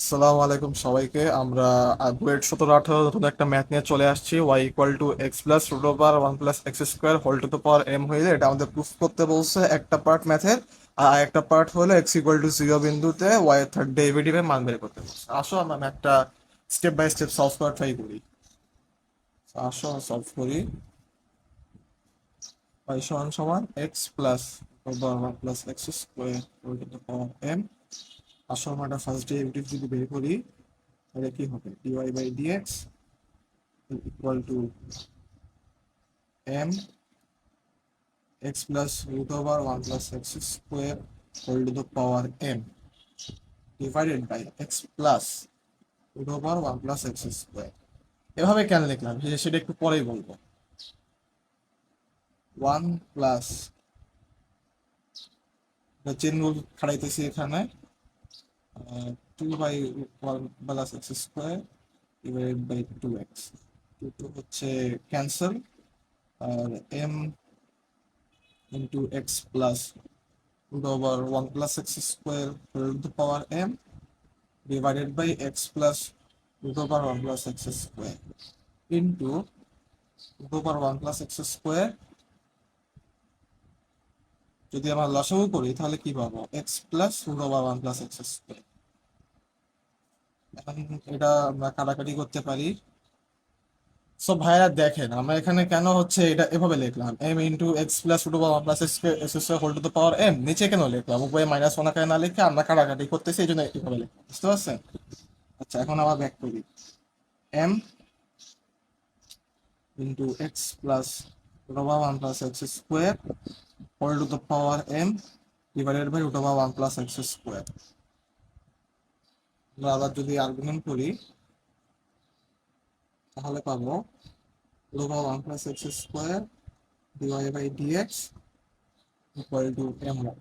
আসসালামু আলাইকুম সবাইকে। আমরা বুয়েট 17-18 নতুন একটা ম্যাথ নিয়ে চলে আসছি। Y equal to x plus root over one plus x square whole to the power m হইলে এটা আমাদের প্রুফ করতে বলছে একটা পার্ট ম্যাথের। আর একটা পার্ট হলো এক্স ইকুয়াল টু জিরো বিন্দুতে ওয়াই এর থার্ড ডেরিভেটিভের মান বের করতে বলছে। আসো আমরা ম্যাথটা স্টেপ বাই স্টেপ সলভ করার ট্রাই করি। আসো সলভ করি। ওয়াই সমান সমান x plus over one plus x square whole to the power m. আসো আমরা ফার্স্ট ডেরিভেটিভ যদি বের করি তাহলে কি হবে? Dy by dx equal to m x plus root over 1 plus x square whole to the power m divided by x plus root over 1 plus x square। এভাবে কেন লিখলাম সেটা একটু পরেই বলবো। 1 প্লাস চেন রুল খাটাইতেছি এখানে, 2 by 1 plus x square divided by 2x। 2 হচ্ছে ক্যান্সেল, আর m into x plus root over 1 plus x square whole to the power m divided by x plus root over 1 plus x square into root over 1 plus x square। যদি আমরা লসাগু করি তাহলে কি পাবো? x plus root over 1 plus x square। এখন এটা আমরা কাটাকাটি করতে পারি। সো ভাইরা দেখেন আমরা এখানে কেন হচ্ছে এটা এভাবে লিখলাম, m into x plus root over one plus x square whole to the power m। নিচে কেন লিখলাম? উপরে মাইনাস ওয়ান আকারে না লিখে আমরা কাটাকাটি করতেছি, এই জন্য এভাবে লিখলাম। বুঝতে পারছেন? আচ্ছা, এখন আবার ব্যাক করি। m into x plus root over 1 plus x square whole to the power m divided by root over 1 plus x square। আমরা আবার যদি আর্গুমেন্ট করি তাহলে পাবো root over 1 plus x square divided by dx equal to my।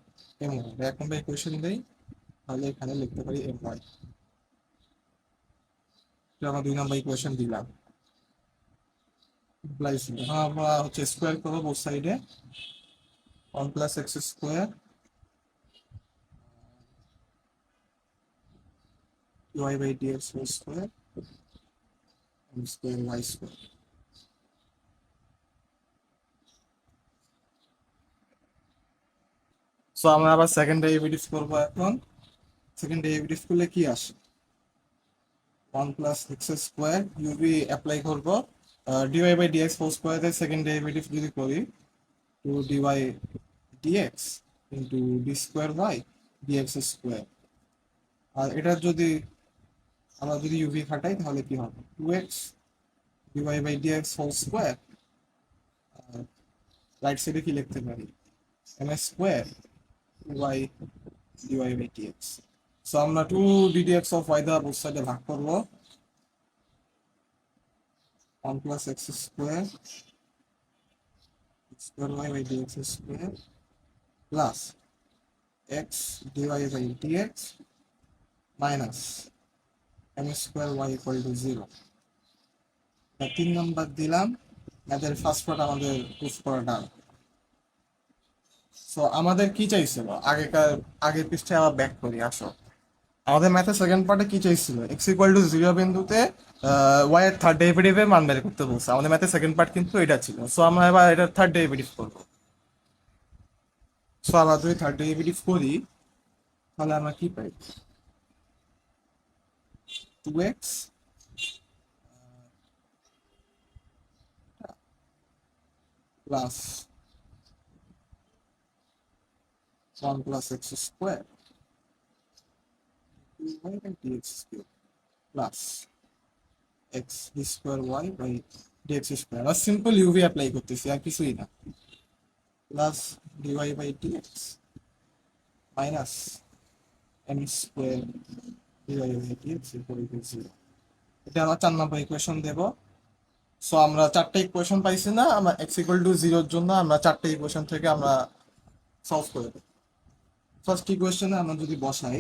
এক নম্বর equation দেই, তাহলে এখানে লিখতে পারি my। এটা আমরা 2 নম্বর ইকুয়েশন দিলাম। ইমপ্লাইজ এখন আমরা হচ্ছে স্কোয়ার করবো বোথ সাইডে। 1 plus x square dy by dx whole square and square y square। So আমরা আবার সেকেন্ড ডেরিভেটিভ করবো এখন। সেকেন্ড ডেরিভেটিভ করলে কি আসে? 1 plus x square uv apply করবো, ডিওয়াই বাই ডিএক্স হোল স্কোয়ারের সেকেন্ড ডেরিভেটিভ যদি করি, two dy dx into d square by dx square. আর এটা যদি আমরা যদি ইউভি খাটাই তাহলে কি হবে? 2x dy by dx whole square. আর রাইট সাইডে কি লিখতে পারি? M square y dy by dx. So আমরা 2 ddx অফ ওয়াই দ্বারা বোথ সাইডে ভাগ করবো। 1 plus x square square y by dx square plus x dy by dx minus m square y equal to 0। 3 নম্বর দিলাম, এদের ফার্স্ট পার্ট আমাদের proof করা ডান। So আমাদের কি চাইছিল আগের পৃষ্ঠায় আবার ব্যাক করি। আসো, আমাদের ম্যাথের সেকেন্ড পার্টে কি চাইছিল? এক্স ইকুয়াল টু জিরো বিন্দুতে ওয়াই এর থার্ড ডেরিভেটিভের মান বের করতে বলছে। আমাদের ম্যাথের সেকেন্ড পার্ট কিন্তু এটা ছিল। সো আমরা এবার এটার থার্ড ডেরিভেটিভ করবো। সো আমরা যদি থার্ড ডেরিভেটিভ করি তাহলে আমরা কি পাই? 2x plus 1 plus x square y by dx cube plus x square y by dx square. আর সিম্পল ইউভি অ্যাপ্লাই করতেছি, আর কিছুই না। Plus dy by dx minus m square dy by dx equal to 0। এটা আমরা 4 নম্বর equation দেব। So আমরা 4টে equation পাইছি না? আমরা এক্স ইকুয়াল টু জিরোর জন্য আমরা 4টে ইকুয়েশন থেকে আমরা সলভ করে দেব। ফার্স্ট ইকুয়েশনে আমরা যদি বসাই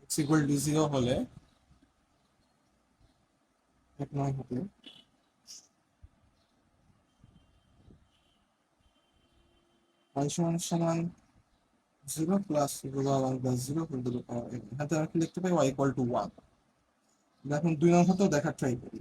এক্স ইকুয়াল টু 0 হলে এক নয় হবে y সমান সমান 0 plus root over 1 plus 0 whole to the power n। এখান থেকে আমরা কি লিখতে পাই y ইকুয়াল টু 1। এখন 2 নম্বরটাও দেখার ট্রাই করি।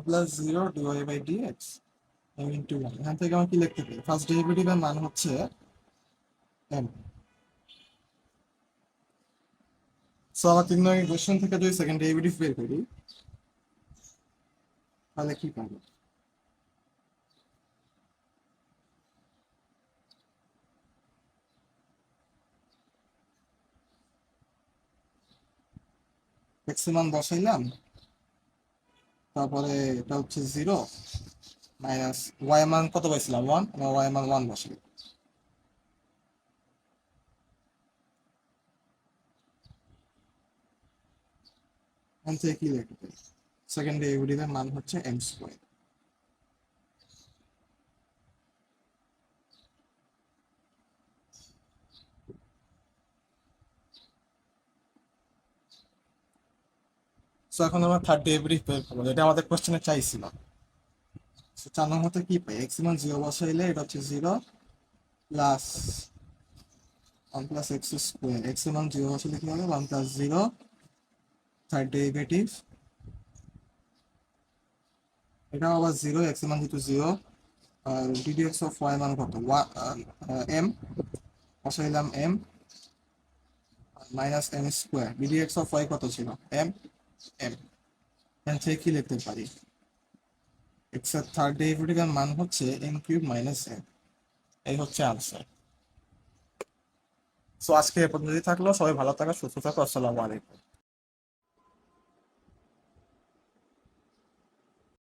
Plus 0 divide by dx into 1। এখান থেকে আমরা কি লিখতে পারি? ফার্স্ট ডেরিভেটিভের মান হচ্ছে m। সো আমরা 3 নং ইকুয়েশন থেকে যদি সেকেন্ড ডেরিভেটিভ বের করি তাহলে কি পাবো? এক্স এর মান বসাইলাম, তারপরে এটা হচ্ছে 0 মাইনাস ওয়াই মান কত পাইছিলাম 1, আমরা ওয়াই মান 1 বসাই। এখান থেকে কি লিখতে পারি? সেকেন্ড ডেরিভেটিভের মান হচ্ছে m স্কয়ার। সো এখন আমরা থার্ড ডেরিভেটিভ বের করবো, এটা আমাদের কোশ্চেনে চাইছিল। সো 4 নম্বরতে কি পাই? এক্স এর মান 0 বসাইলে এটা হচ্ছে 0 plus 1 plus x square. X এর মান 0 বসাইলে কি হবে? 1 প্লাস 0 থার্ড ডেরিভেটিভ, এটা আবার 0, এক্স এর মান যেহেতু 0, আর ডিডিএক্স অফ ওয়াই মান কত? এম বসাইলাম m minus m square. D dx of y কত ছিল? M m. এখান থেকে কি লিখতে পারি? এক্স এর থার্ড ডেরিভেটিভের মান হচ্ছে এম কিউব মাইনাস এম। এই হচ্ছে আনসার। সো আজকে এ পর্যন্ত থাকলো। সবাই ভালো থাকো, সুস্থ থাকো। আসসালামু আলাইকুম।